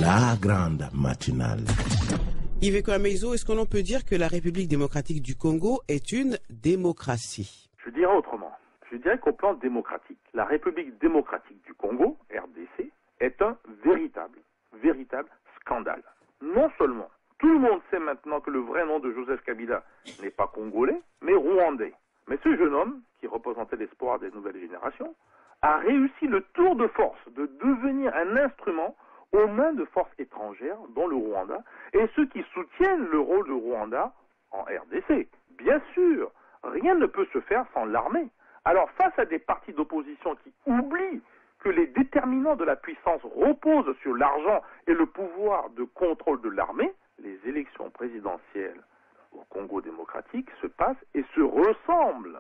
La grande matinale. Iveco Ameizo, est-ce qu'on peut dire que la République démocratique du Congo est une démocratie? Je dirais autrement. Je dirais qu'au plan démocratique, la République démocratique du Congo, RDC, est un véritable scandale. Non seulement, tout le monde sait maintenant que le vrai nom de Joseph Kabila n'est pas congolais, mais rwandais. Mais ce jeune homme, qui représentait l'espoir des nouvelles générations, a réussi le tour de force de devenir un instrument aux mains de forces étrangères, dont le Rwanda, et ceux qui soutiennent le rôle de Rwanda en RDC. Bien sûr, rien ne peut se faire sans l'armée. Alors face à des partis d'opposition qui oublient que les déterminants de la puissance reposent sur l'argent et le pouvoir de contrôle de l'armée, les élections présidentielles au Congo démocratique se passent et se ressemblent.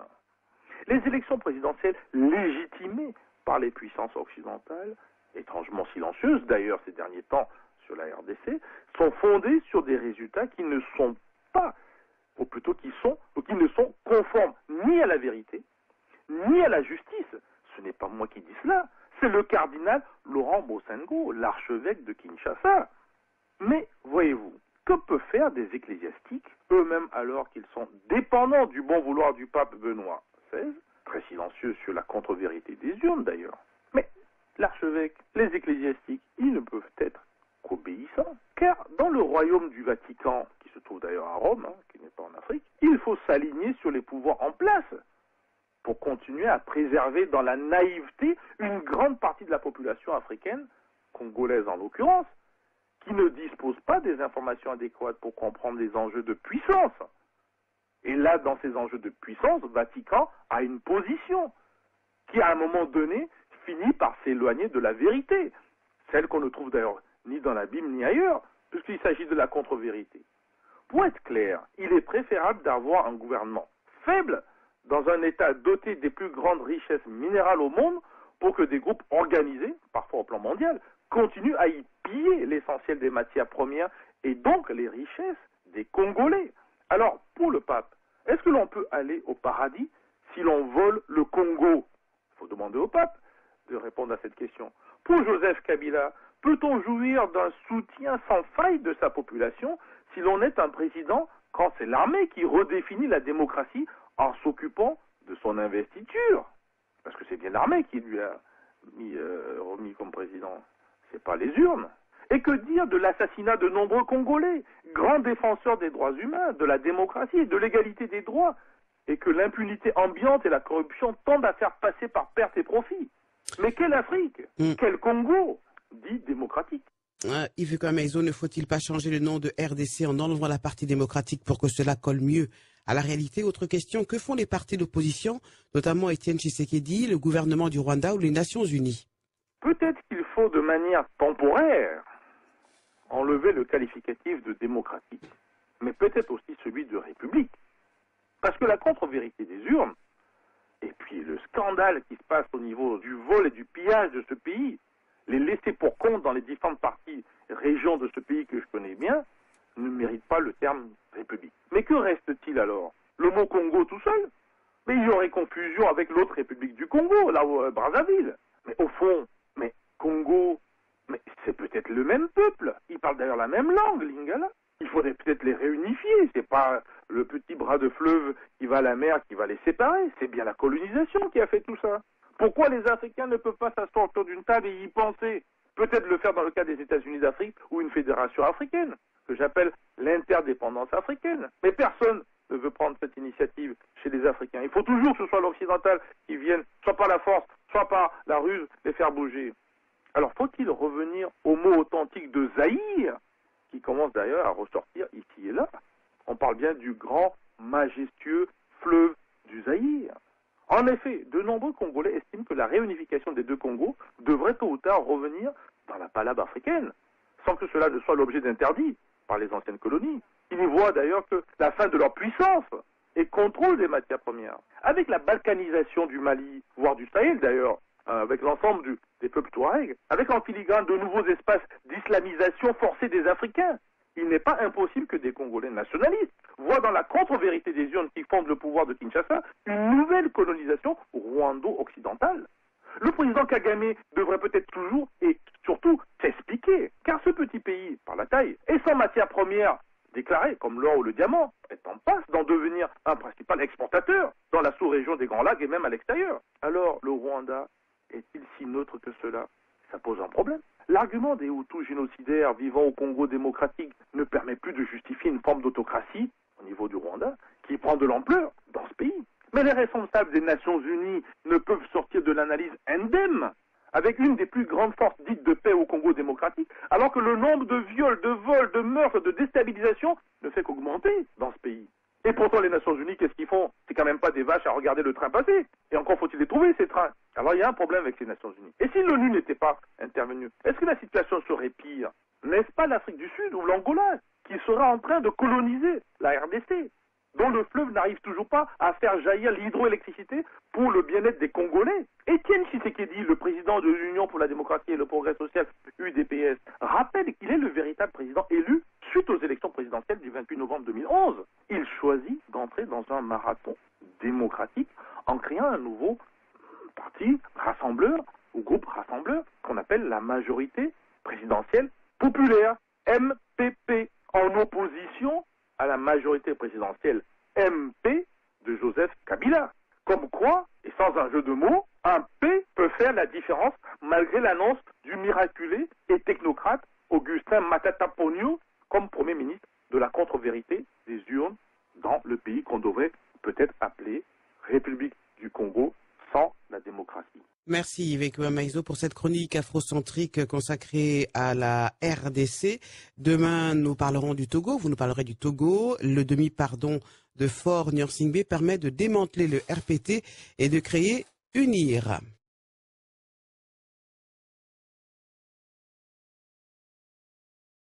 Les élections présidentielles légitimées par les puissances occidentales, étrangement silencieuses d'ailleurs ces derniers temps sur la RDC, sont fondées sur des résultats qui ne sont pas, ou plutôt qui ne sont conformes ni à la vérité, ni à la justice. Ce n'est pas moi qui dis cela, c'est le cardinal Laurent Bosengo, l'archevêque de Kinshasa. Mais voyez-vous, que peuvent faire des ecclésiastiques, eux-mêmes alors qu'ils sont dépendants du bon vouloir du pape Benoît XVI, très silencieux sur la contre-vérité des urnes d'ailleurs. Mais l'archevêque, les ecclésiastiques, ils ne peuvent être qu'obéissants, car dans le royaume du Vatican, qui se trouve d'ailleurs à Rome, qui n'est pas en Afrique, il faut s'aligner sur les pouvoirs en place pour continuer à préserver dans la naïveté une grande partie de la population africaine, congolaise en l'occurrence, qui ne dispose pas des informations adéquates pour comprendre les enjeux de puissance. Et là, dans ces enjeux de puissance, Vatican a une position qui, à un moment donné, finit par s'éloigner de la vérité, celle qu'on ne trouve d'ailleurs ni dans la Bible ni ailleurs, puisqu'il s'agit de la contre-vérité. Pour être clair, il est préférable d'avoir un gouvernement faible dans un État doté des plus grandes richesses minérales au monde pour que des groupes organisés, parfois au plan mondial, continuent à y piller l'essentiel des matières premières et donc les richesses des Congolais. Alors, pour le pape, est-ce que l'on peut aller au paradis si l'on vole le Congo? Il faut demander au pape de répondre à cette question. Pour Joseph Kabila, peut-on jouir d'un soutien sans faille de sa population si l'on est un président quand c'est l'armée qui redéfinit la démocratie en s'occupant de son investiture? Parce que c'est bien l'armée qui lui a remis comme président, c'est pas les urnes. Et que dire de l'assassinat de nombreux Congolais, grands défenseurs des droits humains, de la démocratie et de l'égalité des droits, et que l'impunité ambiante et la corruption tendent à faire passer par perte et profit? Mais quelle Afrique, quel Congo dit démocratique? Iveco Ameizo, ne faut-il pas changer le nom de RDC en enlevant la partie démocratique pour que cela colle mieux à la réalité? Autre question, que font les partis d'opposition, notamment Étienne Tshisekedi, le gouvernement du Rwanda ou les Nations Unies? Peut-être qu'il faut de manière temporaire enlever le qualificatif de démocratique, mais peut-être aussi celui de république. Parce que la contre-vérité des urnes, et puis le scandale qui se passe au niveau du vol et du pillage de ce pays, les laissés pour compte dans les différentes parties, régions de ce pays que je connais bien, ne méritent pas le terme république. Mais que reste-t-il alors? Le mot Congo tout seul? Mais il y aurait confusion avec l'autre république du Congo, là où Brazzaville. Mais au fond, mais Congo, mais c'est peut-être le même peuple. Ils parlent d'ailleurs la même langue, Lingala. Il faudrait peut-être les réunifier. C'est pas le petit bras de fleuve qui va à la mer qui va les séparer. C'est bien la colonisation qui a fait tout ça. Pourquoi les Africains ne peuvent pas s'asseoir autour d'une table et y penser? Peut-être le faire dans le cas des États-Unis d'Afrique ou une fédération africaine, que j'appelle l'interdépendance africaine. Mais personne ne veut prendre cette initiative chez les Africains. Il faut toujours que ce soit l'occidental qui vienne, soit par la force, soit par la ruse, les faire bouger. Alors faut-il revenir au mot authentique de Zaïre, qui commence d'ailleurs à ressortir ici et là? On parle bien du grand, majestueux fleuve du Zaïre. En effet, de nombreux Congolais estiment que la réunification des deux Congos devrait tôt ou tard revenir dans la palabre africaine, sans que cela ne soit l'objet d'interdits par les anciennes colonies. Ils y voient d'ailleurs que la fin de leur puissance et contrôle des matières premières. Avec la balkanisation du Mali, voire du Sahel d'ailleurs, avec l'ensemble des peuples touaregs, avec en filigrane de nouveaux espaces d'islamisation forcée des Africains, il n'est pas impossible que des Congolais nationalistes voient dans la contre-vérité des urnes qui fondent le pouvoir de Kinshasa une nouvelle colonisation rwando-occidentale. Le président Kagame devrait peut-être toujours et surtout s'expliquer, car ce petit pays, par la taille, et sans matières premières déclarées comme l'or ou le diamant, est en passe d'en devenir un principal exportateur dans la sous-région des Grands Lacs et même à l'extérieur. Alors, le Rwanda est-il si neutre que cela? Ça pose un problème. L'argument des Hutus génocidaires vivant au Congo démocratique ne permet plus de justifier une forme d'autocratie au niveau du Rwanda qui prend de l'ampleur dans ce pays. Mais les responsables des Nations Unies ne peuvent sortir de l'analyse indemne avec une des plus grandes forces dites de paix au Congo démocratique, alors que le nombre de viols, de vols, de meurtres, de déstabilisation ne fait qu'augmenter dans ce pays. Et pourtant, les Nations Unies, qu'est-ce qu'ils font? C'est quand même pas des vaches à regarder le train passer. Et encore faut-il les trouver, ces trains. Alors, il y a un problème avec les Nations Unies. Et si l'ONU n'était pas intervenue, est-ce que la situation serait pire? N'est-ce pas l'Afrique du Sud ou l'Angola qui sera en train de coloniser la RDC, dont le fleuve n'arrive toujours pas à faire jaillir l'hydroélectricité pour le bien-être des Congolais? Étienne Tshisekedi, le président de l'Union pour la démocratie et le progrès social, UDPS, rappelle qu'il est le véritable président élu suite aux élections présidentielles du 28 novembre 2011. Il choisit d'entrer dans un marathon démocratique en créant un nouveau parti rassembleur ou groupe rassembleur qu'on appelle la majorité présidentielle populaire, MPP, en opposition à la majorité présidentielle MP de Joseph Kabila. Comme quoi, et sans un jeu de mots, un P peut faire la différence malgré l'annonce du miraculé et technocrate Augustin Matata Ponyo comme Premier ministre de la contre-vérité des urnes dans le pays qu'on devrait peut-être appeler République du Congo sans la démocratie. Merci Yves Maïzo pour cette chronique afrocentrique consacrée à la RDC. Demain, nous parlerons du Togo. Vous nous parlerez du Togo. Le demi-pardon de Faure Gnassingbe permet de démanteler le RPT et de créer UNIR.